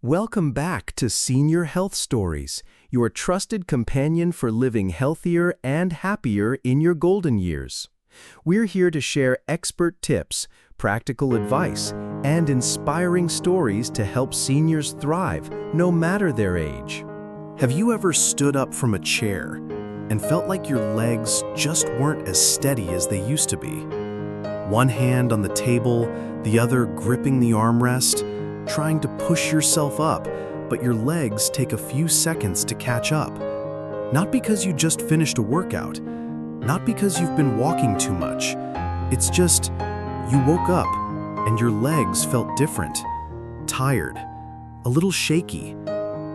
Welcome back to Senior Health Stories, your trusted companion for living healthier and happier in your golden years. We're here to share expert tips, practical advice, and inspiring stories to help seniors thrive no matter their age. Have you ever stood up from a chair and felt like your legs just weren't as steady as they used to be? One hand on the table, the other gripping the armrest, trying to push yourself up, but your legs take a few seconds to catch up. Not because you just finished a workout, not because you've been walking too much. It's just you woke up and your legs felt different, tired, a little shaky.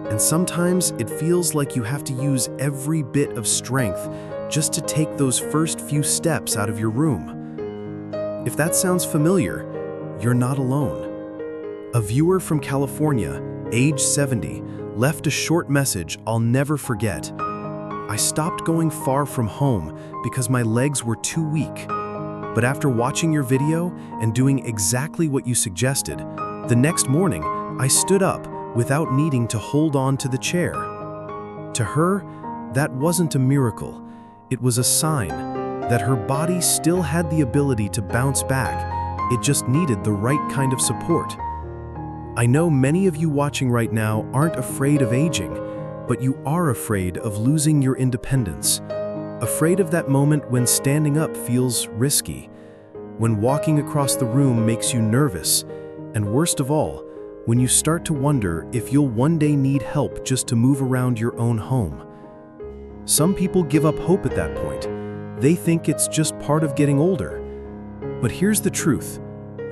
And sometimes it feels like you have to use every bit of strength just to take those first few steps out of your room. If that sounds familiar, you're not alone. A viewer from California, age 70, left a short message I'll never forget. I stopped going far from home because my legs were too weak. But after watching your video and doing exactly what you suggested, the next morning I stood up without needing to hold on to the chair. To her, that wasn't a miracle. It was a sign that her body still had the ability to bounce back. It just needed the right kind of support. I know many of you watching right now aren't afraid of aging, but you are afraid of losing your independence. Afraid of that moment when standing up feels risky, when walking across the room makes you nervous, and worst of all, when you start to wonder if you'll one day need help just to move around your own home. Some people give up hope at that point. They think it's just part of getting older. But here's the truth.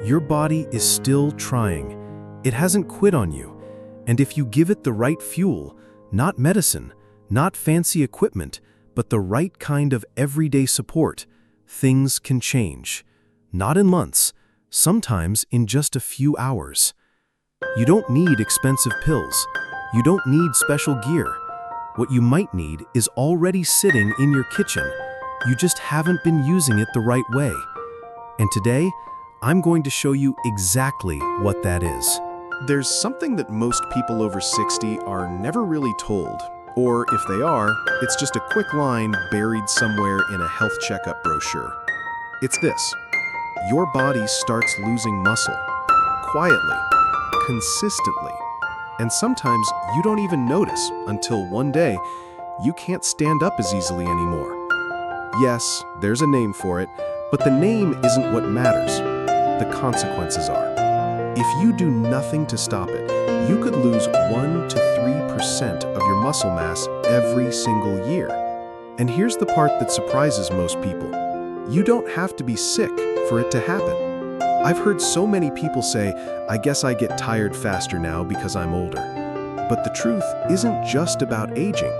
Your body is still trying. It hasn't quit on you, and if you give it the right fuel, not medicine, not fancy equipment, but the right kind of everyday support, things can change. Not in months, sometimes in just a few hours. You don't need expensive pills. You don't need special gear. What you might need is already sitting in your kitchen. You just haven't been using it the right way. And today, I'm going to show you exactly what that is. There's something that most people over 60 are never really told, or if they are, it's just a quick line buried somewhere in a health checkup brochure. It's this: your body starts losing muscle, quietly, consistently, and sometimes you don't even notice until one day you can't stand up as easily anymore. Yes, there's a name for it, but the name isn't what matters. The consequences are. If you do nothing to stop it, you could lose 1 to 3% of your muscle mass every single year. And here's the part that surprises most people. You don't have to be sick for it to happen. I've heard so many people say, I guess I get tired faster now because I'm older. But the truth isn't just about aging.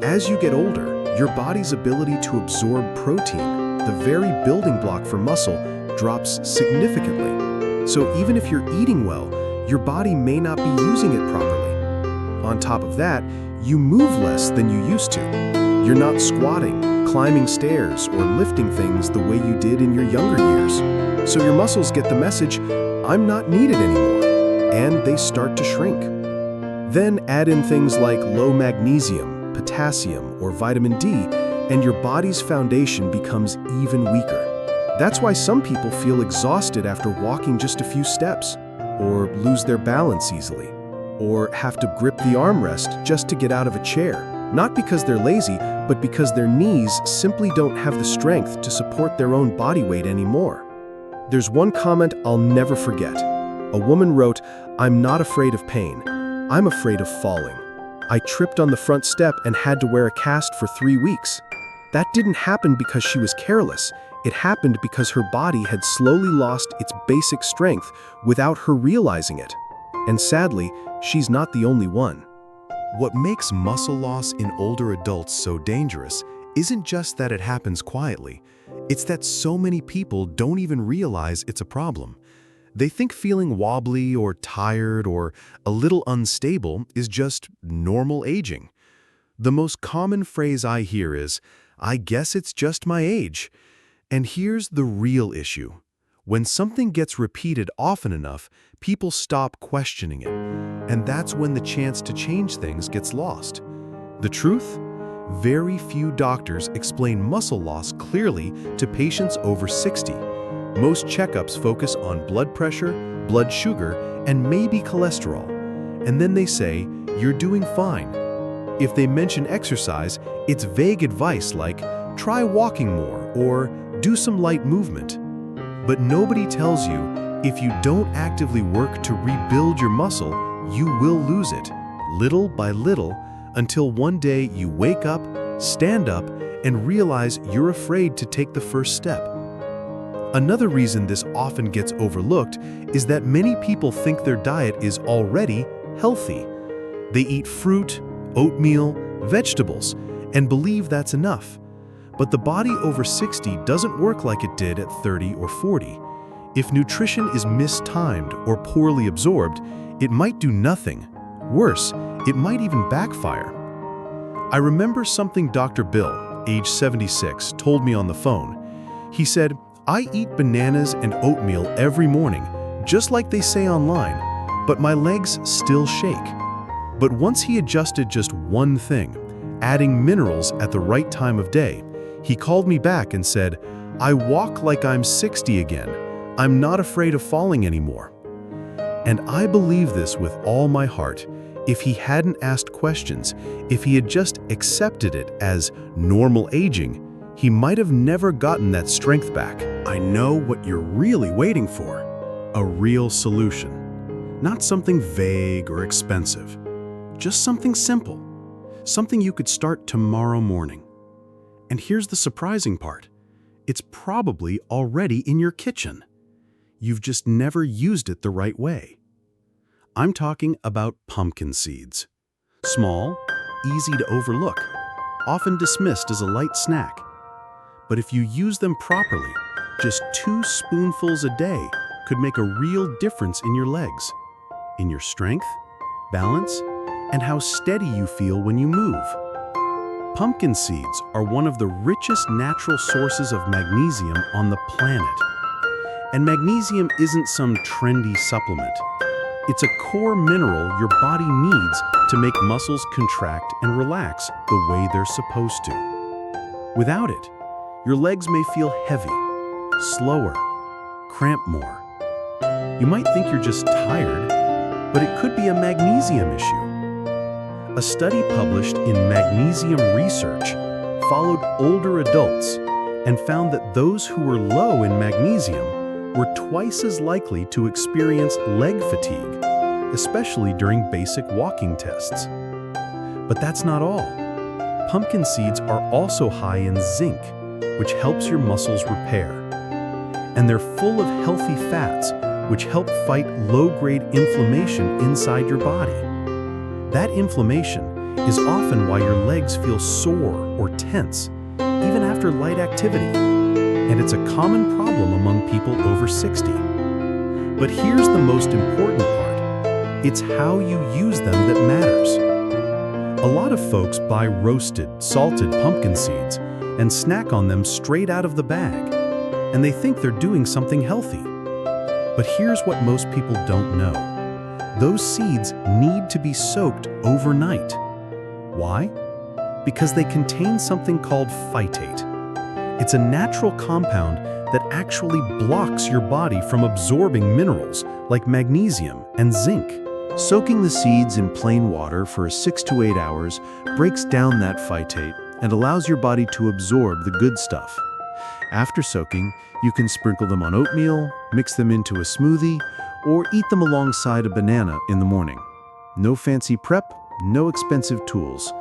As you get older, your body's ability to absorb protein, the very building block for muscle, drops significantly. So even if you're eating well, your body may not be using it properly. On top of that, you move less than you used to. You're not squatting, climbing stairs, or lifting things the way you did in your younger years. So your muscles get the message, I'm not needed anymore, and they start to shrink. Then add in things like low magnesium, potassium, or vitamin D, and your body's foundation becomes even weaker. That's why some people feel exhausted after walking just a few steps, or lose their balance easily, or have to grip the armrest just to get out of a chair. Not because they're lazy, but because their knees simply don't have the strength to support their own body weight anymore. There's one comment I'll never forget. A woman wrote, "I'm not afraid of pain. I'm afraid of falling. I tripped on the front step and had to wear a cast for 3 weeks. That didn't happen because she was careless. It happened because her body had slowly lost its basic strength without her realizing it. And sadly, she's not the only one." What makes muscle loss in older adults so dangerous isn't just that it happens quietly. It's that so many people don't even realize it's a problem. They think feeling wobbly or tired or a little unstable is just normal aging. The most common phrase I hear is, "I guess it's just my age." And here's the real issue. When something gets repeated often enough, people stop questioning it, and that's when the chance to change things gets lost. The truth? Very few doctors explain muscle loss clearly to patients over 60. Most checkups focus on blood pressure, blood sugar, and maybe cholesterol. And then they say, "You're doing fine." If they mention exercise, it's vague advice like, "Try walking more," or "Do some light movement." But nobody tells you, if you don't actively work to rebuild your muscle, you will lose it, little by little, until one day you wake up, stand up, and realize you're afraid to take the first step. Another reason this often gets overlooked is that many people think their diet is already healthy. They eat fruit, oatmeal, vegetables, and believe that's enough. But the body over 60 doesn't work like it did at 30 or 40. If nutrition is mistimed or poorly absorbed, it might do nothing. Worse, it might even backfire. I remember something Dr. Bill, age 76, told me on the phone. He said, "I eat bananas and oatmeal every morning, just like they say online, but my legs still shake." But once he adjusted just one thing, adding minerals at the right time of day, he called me back and said, "I walk like I'm 60 again. I'm not afraid of falling anymore." And I believe this with all my heart. If he hadn't asked questions, if he had just accepted it as normal aging, he might have never gotten that strength back. I know what you're really waiting for. A real solution. Not something vague or expensive. Just something simple. Something you could start tomorrow morning. And here's the surprising part. It's probably already in your kitchen. You've just never used it the right way. I'm talking about pumpkin seeds. Small, easy to overlook, often dismissed as a light snack. But if you use them properly, just 2 spoonfuls a day could make a real difference in your legs, in your strength, balance, and how steady you feel when you move. Pumpkin seeds are one of the richest natural sources of magnesium on the planet. And magnesium isn't some trendy supplement. It's a core mineral your body needs to make muscles contract and relax the way they're supposed to. Without it, your legs may feel heavy, slower, cramp more. You might think you're just tired, but it could be a magnesium issue. A study published in Magnesium Research followed older adults and found that those who were low in magnesium were twice as likely to experience leg fatigue, especially during basic walking tests. But that's not all. Pumpkin seeds are also high in zinc, which helps your muscles repair. And they're full of healthy fats, which help fight low-grade inflammation inside your body. That inflammation is often why your legs feel sore or tense, even after light activity. And it's a common problem among people over 60. But here's the most important part. It's how you use them that matters. A lot of folks buy roasted, salted pumpkin seeds and snack on them straight out of the bag, and they think they're doing something healthy. But here's what most people don't know. Those seeds need to be soaked overnight. Why? Because they contain something called phytate. It's a natural compound that actually blocks your body from absorbing minerals like magnesium and zinc. Soaking the seeds in plain water for 6 to 8 hours breaks down that phytate and allows your body to absorb the good stuff. After soaking, you can sprinkle them on oatmeal, mix them into a smoothie, or eat them alongside a banana in the morning. No fancy prep, no expensive tools,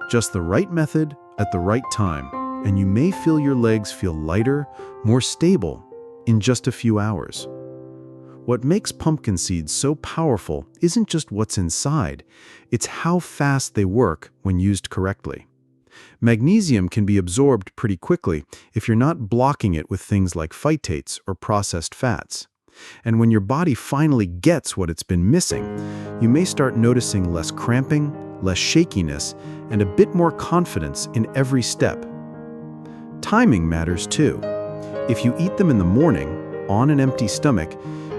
just the right method at the right time, and you may feel your legs feel lighter, more stable in just a few hours. What makes pumpkin seeds so powerful isn't just what's inside, it's how fast they work when used correctly. Magnesium can be absorbed pretty quickly if you're not blocking it with things like phytates or processed fats. And when your body finally gets what it's been missing, you may start noticing less cramping, less shakiness, and a bit more confidence in every step. Timing matters too. If you eat them in the morning, on an empty stomach,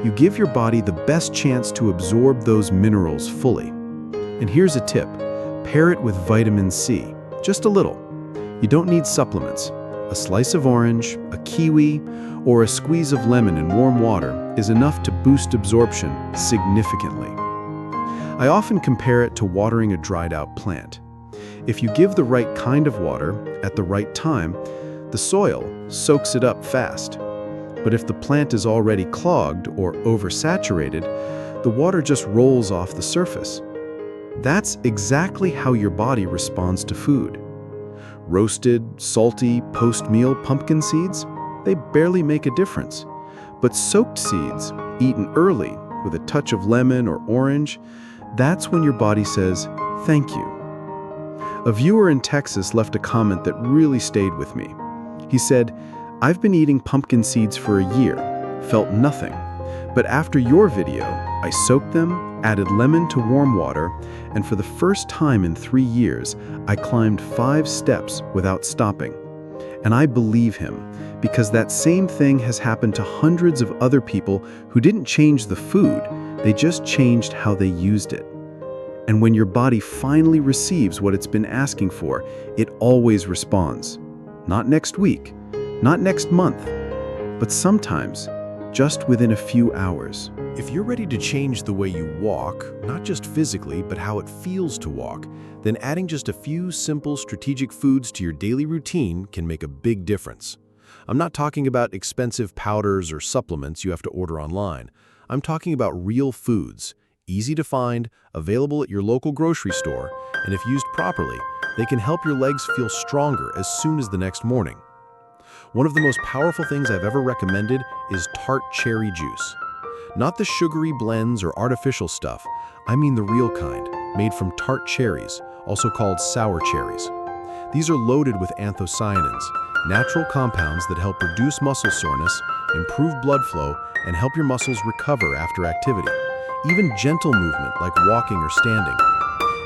you give your body the best chance to absorb those minerals fully. And here's a tip: pair it with vitamin C, just a little. You don't need supplements. A slice of orange, a kiwi, or a squeeze of lemon in warm water is enough to boost absorption significantly. I often compare it to watering a dried-out plant. If you give the right kind of water at the right time, the soil soaks it up fast. But if the plant is already clogged or oversaturated, the water just rolls off the surface. That's exactly how your body responds to food. Roasted, salty, post-meal pumpkin seeds, they barely make a difference. But soaked seeds, eaten early with a touch of lemon or orange, that's when your body says, "Thank you." A viewer in Texas left a comment that really stayed with me. He said, "I've been eating pumpkin seeds for a year, felt nothing. But after your video, I soaked them, added lemon to warm water, and for the first time in 3 years, I climbed 5 steps without stopping." And I believe him, because that same thing has happened to hundreds of other people who didn't change the food, they just changed how they used it. And when your body finally receives what it's been asking for, it always responds. Not next week, not next month, but sometimes just within a few hours. If you're ready to change the way you walk, not just physically, but how it feels to walk, then adding just a few simple strategic foods to your daily routine can make a big difference. I'm not talking about expensive powders or supplements you have to order online. I'm talking about real foods, easy to find, available at your local grocery store, and if used properly, they can help your legs feel stronger as soon as the next morning. One of the most powerful things I've ever recommended is tart cherry juice. Not the sugary blends or artificial stuff, I mean the real kind, made from tart cherries, also called sour cherries. These are loaded with anthocyanins, natural compounds that help reduce muscle soreness, improve blood flow, and help your muscles recover after activity. Even gentle movement like walking or standing.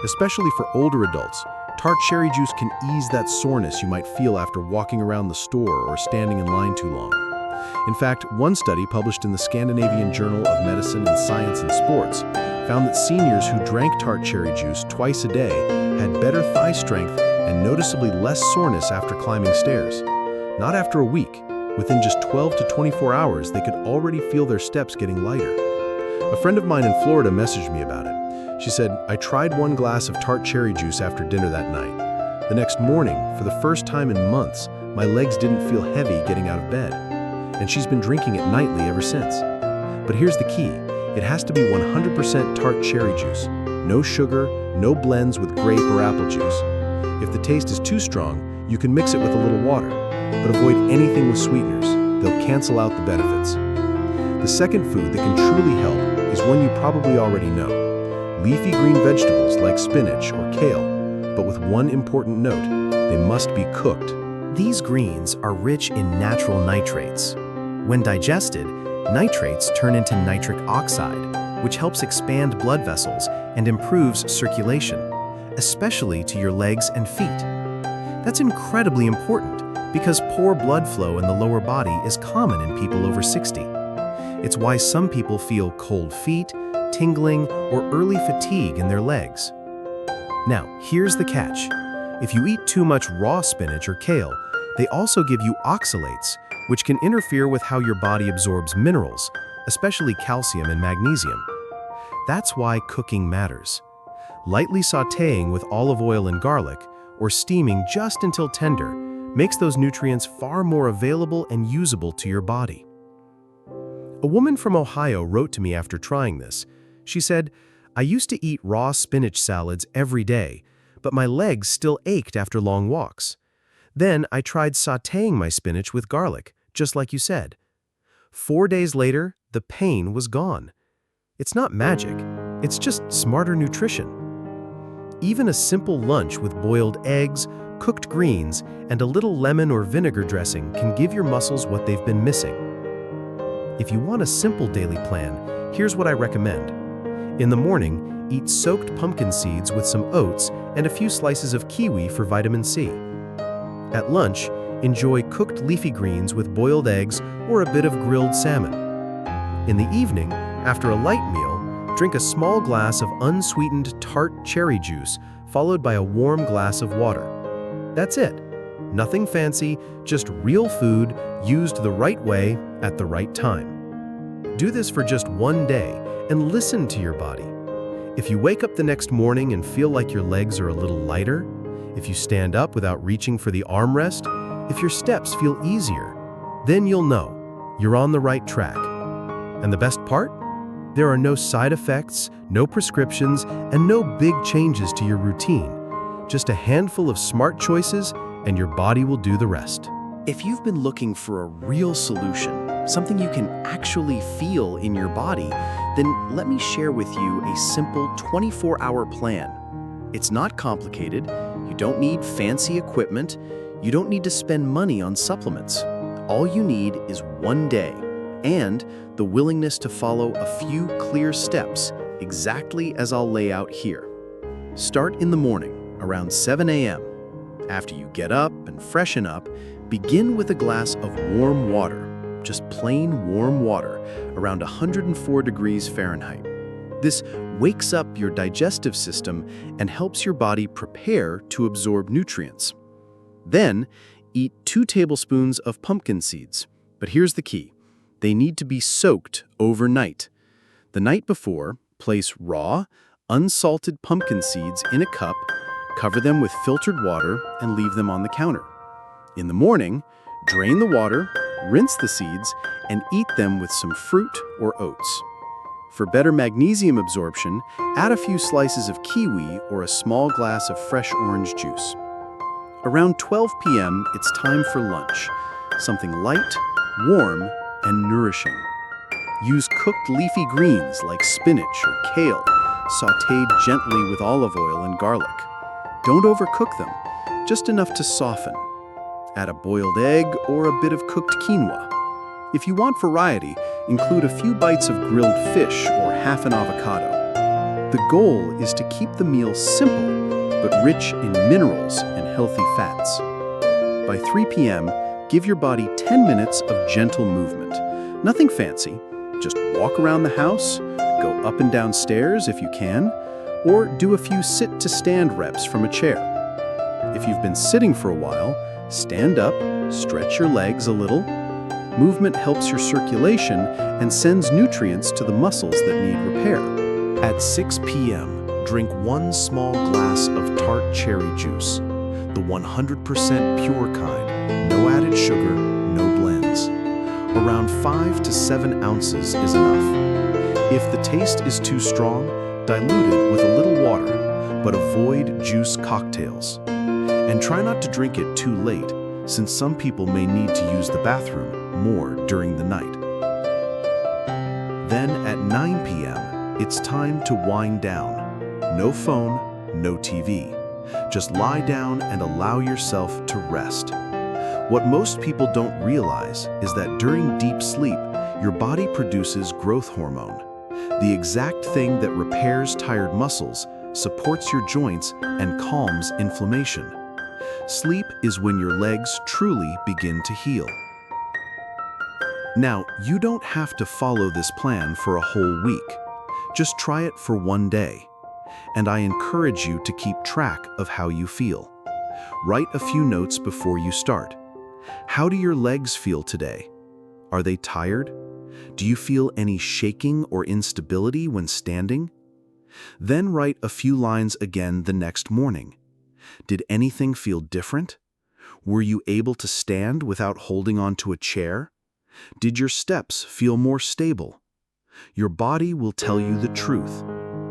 Especially for older adults, tart cherry juice can ease that soreness you might feel after walking around the store or standing in line too long. In fact, one study published in the Scandinavian Journal of Medicine and Science and Sports found that seniors who drank tart cherry juice twice a day had better thigh strength and noticeably less soreness after climbing stairs. Not after a week. Within just 12 to 24 hours, they could already feel their steps getting lighter. A friend of mine in Florida messaged me about it. She said, "I tried 1 glass of tart cherry juice after dinner that night. The next morning, for the first time in months, my legs didn't feel heavy getting out of bed. And she's been drinking it nightly ever since." But here's the key. It has to be 100% tart cherry juice. No sugar, no blends with grape or apple juice. If the taste is too strong, you can mix it with a little water, but avoid anything with sweeteners. They'll cancel out the benefits. The second food that can truly help is one you probably already know. Leafy green vegetables like spinach or kale, but with one important note: they must be cooked. These greens are rich in natural nitrates. When digested, nitrates turn into nitric oxide, which helps expand blood vessels and improves circulation, especially to your legs and feet. That's incredibly important because poor blood flow in the lower body is common in people over 60. It's why some people feel cold feet, tingling, or early fatigue in their legs. Now, here's the catch. If you eat too much raw spinach or kale, they also give you oxalates, which can interfere with how your body absorbs minerals, especially calcium and magnesium. That's why cooking matters. Lightly sautéing with olive oil and garlic, or steaming just until tender, makes those nutrients far more available and usable to your body. A woman from Ohio wrote to me after trying this. She said, "I used to eat raw spinach salads every day, but my legs still ached after long walks. Then I tried sautéing my spinach with garlic, just like you said. 4 days later, the pain was gone. It's not magic, it's just smarter nutrition." Even a simple lunch with boiled eggs, cooked greens, and a little lemon or vinegar dressing can give your muscles what they've been missing. If you want a simple daily plan, here's what I recommend. In the morning, eat soaked pumpkin seeds with some oats and a few slices of kiwi for vitamin C. At lunch, enjoy cooked leafy greens with boiled eggs or a bit of grilled salmon. In the evening, after a light meal, drink a small glass of unsweetened tart cherry juice, followed by a warm glass of water. That's it. Nothing fancy, just real food used the right way at the right time. Do this for just one day and listen to your body. If you wake up the next morning and feel like your legs are a little lighter, if you stand up without reaching for the armrest, if your steps feel easier, then you'll know you're on the right track. And the best part? There are no side effects, no prescriptions, and no big changes to your routine. Just a handful of smart choices, and your body will do the rest. If you've been looking for a real solution, something you can actually feel in your body, then let me share with you a simple 24-hour plan. It's not complicated, you don't need fancy equipment, you don't need to spend money on supplements. All you need is one day and the willingness to follow a few clear steps, exactly as I'll lay out here. Start in the morning, around 7 a.m. After you get up and freshen up, begin with a glass of warm water, just plain warm water, around 104 degrees Fahrenheit. This wakes up your digestive system and helps your body prepare to absorb nutrients. Then, eat 2 tablespoons of pumpkin seeds. But here's the key. They need to be soaked overnight. The night before, place raw, unsalted pumpkin seeds in a cup, cover them with filtered water, and leave them on the counter. In the morning, drain the water, rinse the seeds, and eat them with some fruit or oats. For better magnesium absorption, add a few slices of kiwi or a small glass of fresh orange juice. Around 12 p.m., it's time for lunch, something light, warm, and nourishing. Use cooked leafy greens like spinach or kale, sautéed gently with olive oil and garlic. Don't overcook them, just enough to soften. Add a boiled egg or a bit of cooked quinoa. If you want variety, include a few bites of grilled fish or half an avocado. The goal is to keep the meal simple, but rich in minerals and healthy fats. By 3 p.m., give your body 10 minutes of gentle movement. Nothing fancy, just walk around the house, go up and down stairs if you can, or do a few sit-to-stand reps from a chair. If you've been sitting for a while, stand up, stretch your legs a little. Movement helps your circulation and sends nutrients to the muscles that need repair. At 6 p.m., drink 1 small glass of tart cherry juice, the 100% pure kind, no added sugar, no blends. Around 5 to 7 ounces is enough. If the taste is too strong, dilute it with a little water, but avoid juice cocktails. And try not to drink it too late, since some people may need to use the bathroom more during the night. Then at 9 p.m., it's time to wind down. No phone, no TV. Just lie down and allow yourself to rest. What most people don't realize is that during deep sleep, your body produces growth hormone, the exact thing that repairs tired muscles, supports your joints, and calms inflammation. Sleep is when your legs truly begin to heal. Now, you don't have to follow this plan for a whole week. Just try it for one day. And I encourage you to keep track of how you feel. Write a few notes before you start. How do your legs feel today? Are they tired? Do you feel any shaking or instability when standing? Then write a few lines again the next morning. Did anything feel different? Were you able to stand without holding onto a chair? Did your steps feel more stable? Your body will tell you the truth,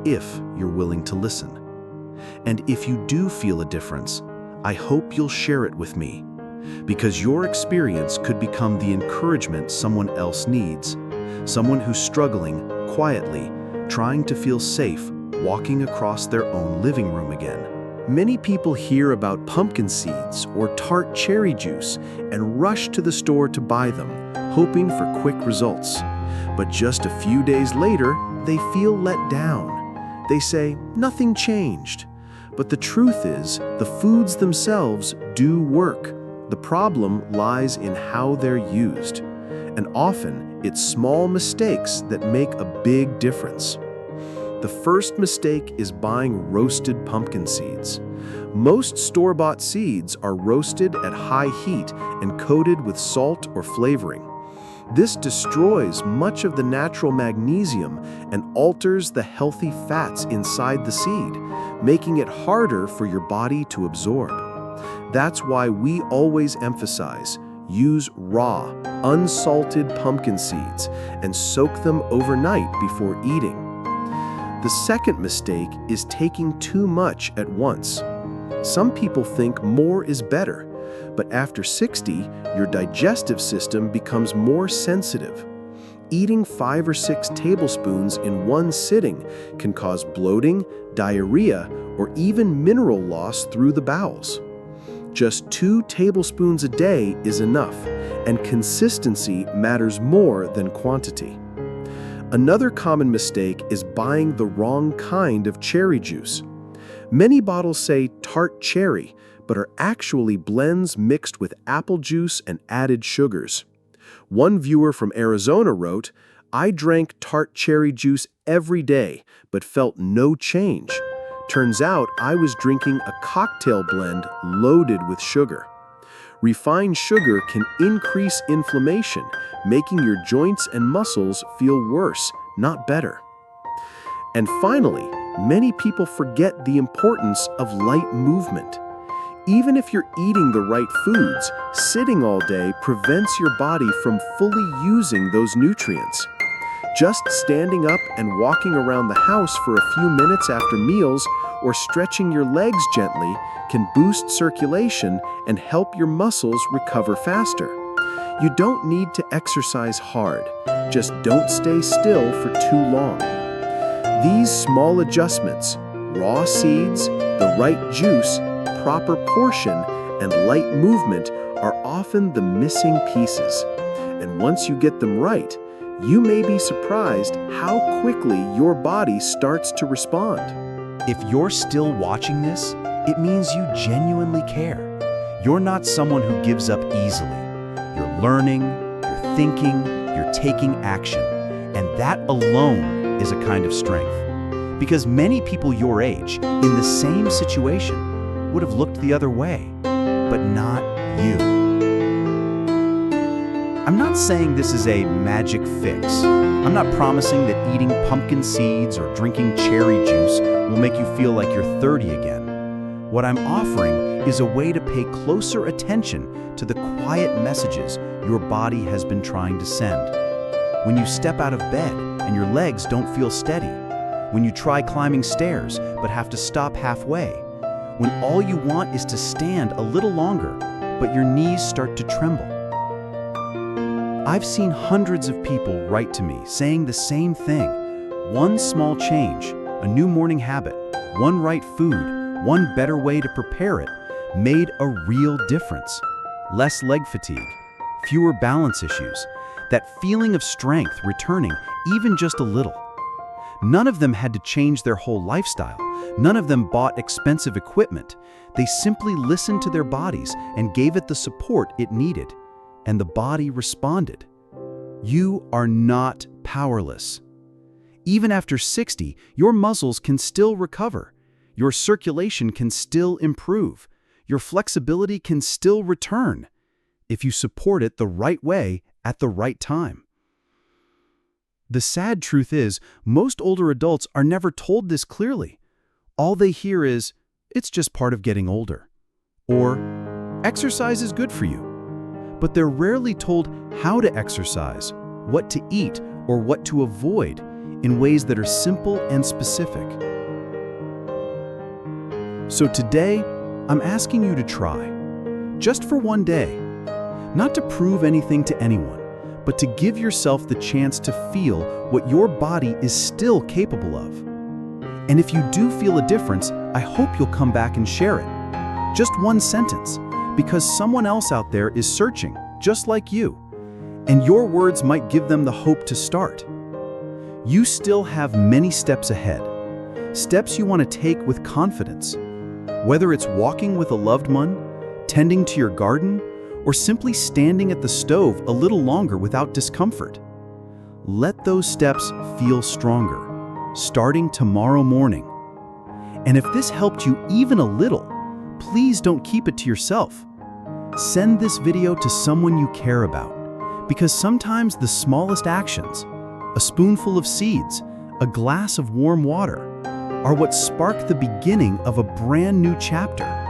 if you're willing to listen. And if you do feel a difference, I hope you'll share it with me, because your experience could become the encouragement someone else needs, someone who's struggling quietly, trying to feel safe, walking across their own living room again. Many people hear about pumpkin seeds or tart cherry juice and rush to the store to buy them, hoping for quick results. But just a few days later, they feel let down. They say, nothing changed. But the truth is, the foods themselves do work. The problem lies in how they're used, and often it's small mistakes that make a big difference. The first mistake is buying roasted pumpkin seeds. Most store-bought seeds are roasted at high heat and coated with salt or flavoring. This destroys much of the natural magnesium and alters the healthy fats inside the seed, making it harder for your body to absorb. That's why we always emphasize, use raw, unsalted pumpkin seeds and soak them overnight before eating. The second mistake is taking too much at once. Some people think more is better, but after 60, your digestive system becomes more sensitive. Eating 5 or 6 tablespoons in one sitting can cause bloating, diarrhea, or even mineral loss through the bowels. Just 2 tablespoons a day is enough, and consistency matters more than quantity. Another common mistake is buying the wrong kind of cherry juice. Many bottles say tart cherry, but are actually blends mixed with apple juice and added sugars. One viewer from Arizona wrote, "I drank tart cherry juice every day, but felt no change. Turns out I was drinking a cocktail blend loaded with sugar." Refined sugar can increase inflammation, making your joints and muscles feel worse, not better. And finally, many people forget the importance of light movement. Even if you're eating the right foods, sitting all day prevents your body from fully using those nutrients. Just standing up and walking around the house for a few minutes after meals or stretching your legs gently can boost circulation and help your muscles recover faster. You don't need to exercise hard, just don't stay still for too long. These small adjustments, raw seeds, the right juice, proper portion, and light movement are often the missing pieces. And once you get them right, you may be surprised how quickly your body starts to respond. If you're still watching this, it means you genuinely care. You're not someone who gives up easily. You're learning, you're thinking, you're taking action. And that alone is a kind of strength. Because many people your age, in the same situation, would have looked the other way, but not you. I'm not saying this is a magic fix. I'm not promising that eating pumpkin seeds or drinking cherry juice will make you feel like you're 30 again. What I'm offering is a way to pay closer attention to the quiet messages your body has been trying to send. When you step out of bed and your legs don't feel steady, when you try climbing stairs but have to stop halfway, when all you want is to stand a little longer but your knees start to tremble. I've seen hundreds of people write to me saying the same thing. One small change, a new morning habit, one right food, one better way to prepare it, made a real difference. Less leg fatigue, fewer balance issues, that feeling of strength returning even just a little. None of them had to change their whole lifestyle. None of them bought expensive equipment. They simply listened to their bodies and gave it the support it needed. And the body responded. You are not powerless. Even after 60, your muscles can still recover. Your circulation can still improve. Your flexibility can still return if you support it the right way at the right time. The sad truth is, most older adults are never told this clearly. All they hear is, it's just part of getting older. Or, exercise is good for you. But they're rarely told how to exercise, what to eat, or what to avoid in ways that are simple and specific. So today, I'm asking you to try, just for one day, not to prove anything to anyone, but to give yourself the chance to feel what your body is still capable of. And if you do feel a difference, I hope you'll come back and share it. Just one sentence, because someone else out there is searching, just like you, and your words might give them the hope to start. You still have many steps ahead, steps you want to take with confidence. Whether it's walking with a loved one, tending to your garden, or simply standing at the stove a little longer without discomfort. Let those steps feel stronger, starting tomorrow morning. And if this helped you even a little, please don't keep it to yourself. Send this video to someone you care about, because sometimes the smallest actions, a spoonful of seeds, a glass of warm water, are what spark the beginning of a brand new chapter.